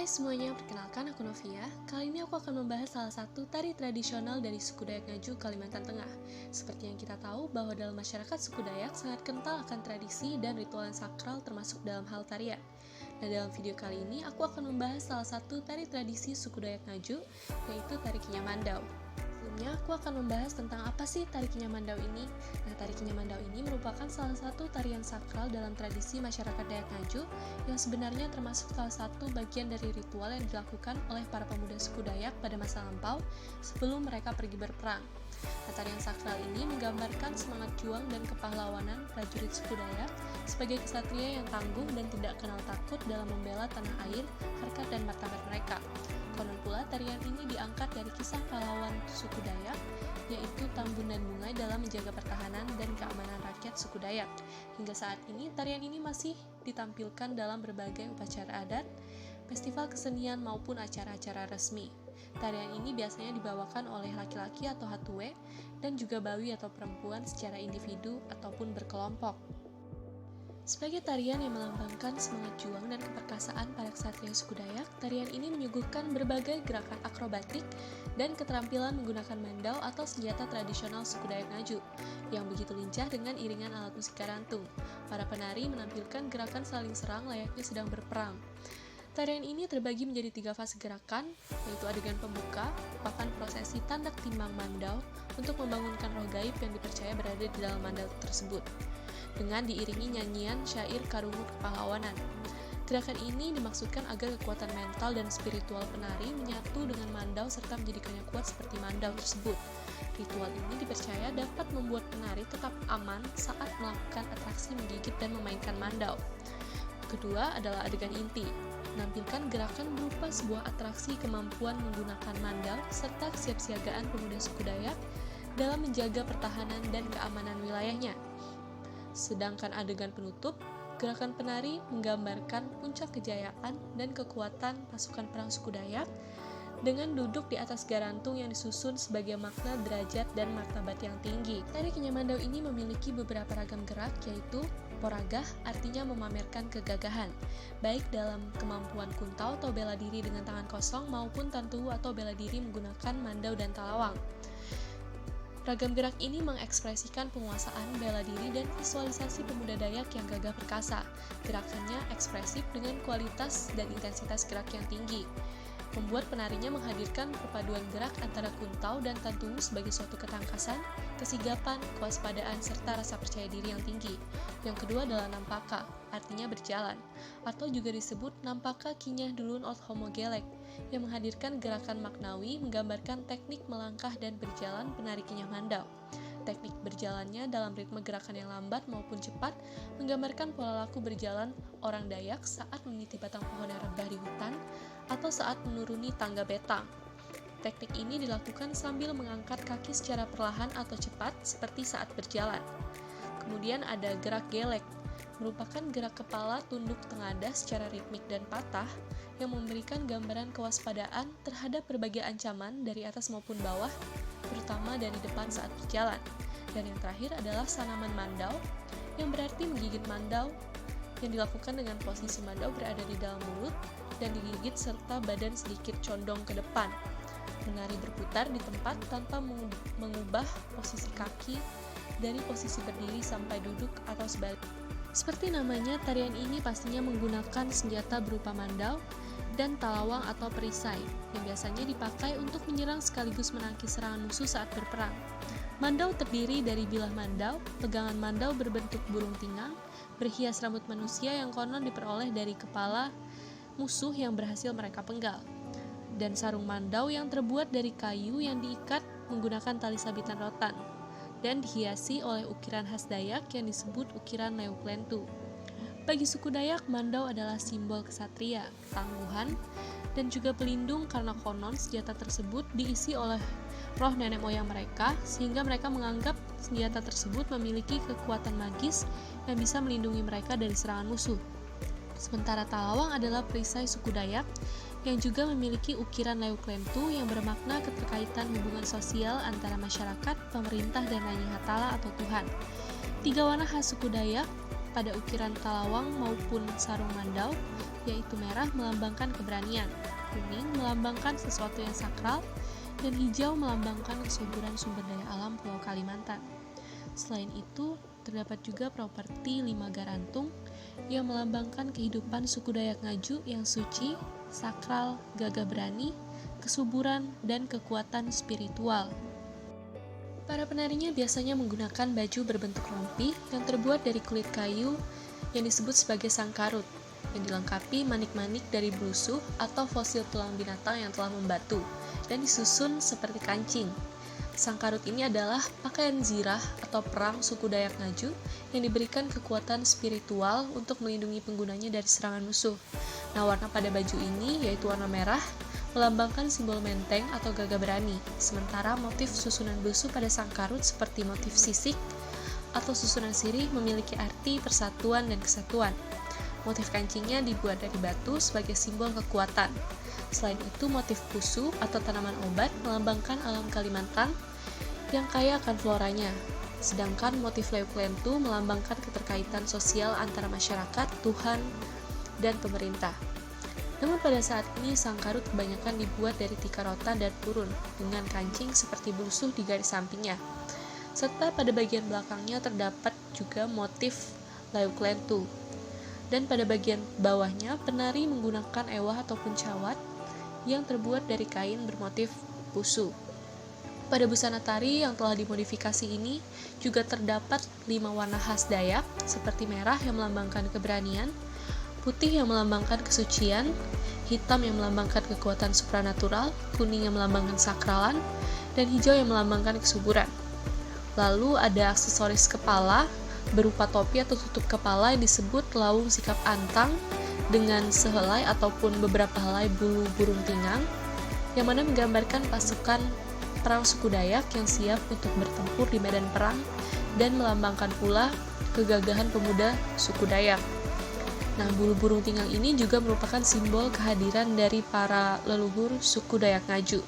semuanya, perkenalkan aku Novia. Kali ini aku akan membahas salah satu tari tradisional dari suku Dayak Ngaju, Kalimantan Tengah. Seperti yang kita tahu bahwa dalam masyarakat suku Dayak sangat kental akan tradisi dan ritual yang sakral termasuk dalam hal tarian. Nah, dalam video kali ini aku akan membahas salah satu tari tradisi suku Dayak Ngaju, yaitu tari Kinyamandau. Sebelumnya, aku akan membahas tentang apa sih tari Kinyamandau ini. Nah, tari Kinyamandau ini merupakan salah satu tarian sakral dalam tradisi masyarakat Dayak Ngaju yang sebenarnya termasuk salah satu bagian dari ritual yang dilakukan oleh para pemuda suku Dayak pada masa lampau sebelum mereka pergi berperang. Nah, tarian sakral ini menggambarkan semangat juang dan kepahlawanan prajurit suku Dayak sebagai kesatria yang tangguh dan tidak kenal takut dalam membela tanah air, harkat dan martabat mereka. Konon pula tarian ini diangkat dari kisah pahlawan suku Dayak, yaitu Tambun dan Bungai dalam menjaga pertahanan dan keamanan rakyat suku Dayak. Hingga saat ini, tarian ini masih ditampilkan dalam berbagai upacara adat, festival kesenian maupun acara-acara resmi. Tarian ini biasanya dibawakan oleh laki-laki atau hatuwe, dan juga bawi atau perempuan secara individu ataupun berkelompok. Sebagai tarian yang melambangkan semangat juang dan keperkasaan para ksatria suku Dayak, tarian ini menyuguhkan berbagai gerakan akrobatik dan keterampilan menggunakan mandau atau senjata tradisional suku Dayak Ngaju yang begitu lincah dengan iringan alat musik karantung. Para penari menampilkan gerakan saling serang layaknya sedang berperang. Tarian ini terbagi menjadi 3 fase gerakan, yaitu adegan pembuka, merupakan prosesi tandak timbang mandau untuk membangunkan roh gaib yang dipercaya berada di dalam mandau tersebut, dengan diiringi nyanyian syair karungu kepahlawanan. Gerakan ini dimaksudkan agar kekuatan mental dan spiritual penari menyatu dengan mandau serta menjadikannya kuat seperti mandau tersebut. Ritual ini dipercaya dapat membuat penari tetap aman saat melakukan atraksi menggigit dan memainkan mandau. Kedua adalah adegan inti, menampilkan gerakan berupa sebuah atraksi kemampuan menggunakan mandau serta kesiapsiagaan pemuda suku Dayak dalam menjaga pertahanan dan keamanan wilayahnya. Sedangkan adegan penutup, gerakan penari menggambarkan puncak kejayaan dan kekuatan pasukan perang suku Dayak dengan duduk di atas garantung yang disusun sebagai makna derajat dan martabat yang tinggi. Tari Kinyamandau ini memiliki beberapa ragam gerak, yaitu poragah, artinya memamerkan kegagahan, baik dalam kemampuan kuntau atau bela diri dengan tangan kosong maupun tantuhu atau bela diri menggunakan mandau dan talawang. Ragam gerak ini mengekspresikan penguasaan, bela diri, dan visualisasi pemuda Dayak yang gagah perkasa. Gerakannya ekspresif dengan kualitas dan intensitas gerak yang tinggi, membuat penarinya menghadirkan perpaduan gerak antara kuntau dan tantuhu sebagai suatu ketangkasan, kesigapan, kewaspadaan, serta rasa percaya diri yang tinggi. Yang kedua adalah nampaka, artinya berjalan, atau juga disebut nampaka kinyah dulun ot homogelek, yang menghadirkan gerakan maknawi menggambarkan teknik melangkah dan berjalan penari Kinyamandau. Teknik berjalannya dalam ritme gerakan yang lambat maupun cepat menggambarkan pola laku berjalan orang Dayak saat meniti batang pohon yang rebah di hutan atau saat menuruni tangga betang. Teknik ini dilakukan sambil mengangkat kaki secara perlahan atau cepat seperti saat berjalan. Kemudian ada gerak gelek, merupakan gerak kepala tunduk tengadah secara ritmik dan patah yang memberikan gambaran kewaspadaan terhadap berbagai ancaman dari atas maupun bawah, terutama dari depan saat berjalan. Dan yang terakhir adalah sanaman mandau, yang berarti menggigit mandau, yang dilakukan dengan posisi mandau berada di dalam mulut dan digigit serta badan sedikit condong ke depan. Menari berputar di tempat tanpa mengubah posisi kaki dari posisi berdiri sampai duduk atau sebaliknya. Seperti namanya, tarian ini pastinya menggunakan senjata berupa mandau dan talawang atau perisai, yang biasanya dipakai untuk menyerang sekaligus menangkis serangan musuh saat berperang. Mandau terdiri dari bilah mandau, pegangan mandau berbentuk burung tingang, berhias rambut manusia yang konon diperoleh dari kepala musuh yang berhasil mereka penggal, dan sarung mandau yang terbuat dari kayu yang diikat menggunakan tali sabitan rotan, dan dihiasi oleh ukiran khas Dayak yang disebut ukiran neuklentu. Bagi suku Dayak, mandau adalah simbol kesatria, ketangguhan, dan juga pelindung karena konon senjata tersebut diisi oleh roh nenek moyang mereka, sehingga mereka menganggap senjata tersebut memiliki kekuatan magis yang bisa melindungi mereka dari serangan musuh. Sementara talawang adalah perisai suku Dayak yang juga memiliki ukiran neuklentu yang bermakna keterkaitan hubungan sosial antara masyarakat, pemerintah, dan Nyi Hatala atau Tuhan. 3 warna khas suku Dayak pada ukiran kalawang maupun sarung mandau, yaitu merah melambangkan keberanian, kuning melambangkan sesuatu yang sakral, dan hijau melambangkan kesuburan sumber daya alam Pulau Kalimantan. Selain itu, terdapat juga properti Lima Garantung yang melambangkan kehidupan suku Dayak Ngaju yang suci, sakral, gagah berani, kesuburan, dan kekuatan spiritual. Para penarinya biasanya menggunakan baju berbentuk rompi yang terbuat dari kulit kayu yang disebut sebagai sangkarut, yang dilengkapi manik-manik dari blusuh atau fosil tulang binatang yang telah membatu, dan disusun seperti kancing. Sangkarut ini adalah pakaian zirah atau perang suku Dayak Ngaju yang diberikan kekuatan spiritual untuk melindungi penggunanya dari serangan musuh. Nah, warna pada baju ini yaitu warna merah, melambangkan simbol menteng atau gagah berani, sementara motif susunan blusuh pada sangkarut seperti motif sisik atau susunan sirih memiliki arti persatuan dan kesatuan. Motif kancingnya dibuat dari batu sebagai simbol kekuatan. Selain itu, motif pusu atau tanaman obat melambangkan alam Kalimantan yang kaya akan floranya. Sedangkan motif leuklentu melambangkan keterkaitan sosial antara masyarakat, Tuhan, dan pemerintah. Namun pada saat ini sangkarut kebanyakan dibuat dari tikar rotan dan purun dengan kancing seperti blusuh di garis sampingnya. Serta pada bagian belakangnya terdapat juga motif leuklentu. Dan pada bagian bawahnya penari menggunakan ewah ataupun cawat yang terbuat dari kain bermotif pusu. Pada busana tari yang telah dimodifikasi ini juga terdapat 5 warna khas Dayak seperti merah yang melambangkan keberanian, putih yang melambangkan kesucian, hitam yang melambangkan kekuatan supranatural, kuning yang melambangkan sakralan, dan hijau yang melambangkan kesuburan. Lalu ada aksesoris kepala berupa topi atau tutup kepala yang disebut lawung sikap antang dengan sehelai ataupun beberapa helai bulu burung tingang, yang mana menggambarkan pasukan perang suku Dayak yang siap untuk bertempur di medan perang dan melambangkan pula kegagahan pemuda suku Dayak. Nah, bulu burung tingang ini juga merupakan simbol kehadiran dari para leluhur suku Dayak Ngaju.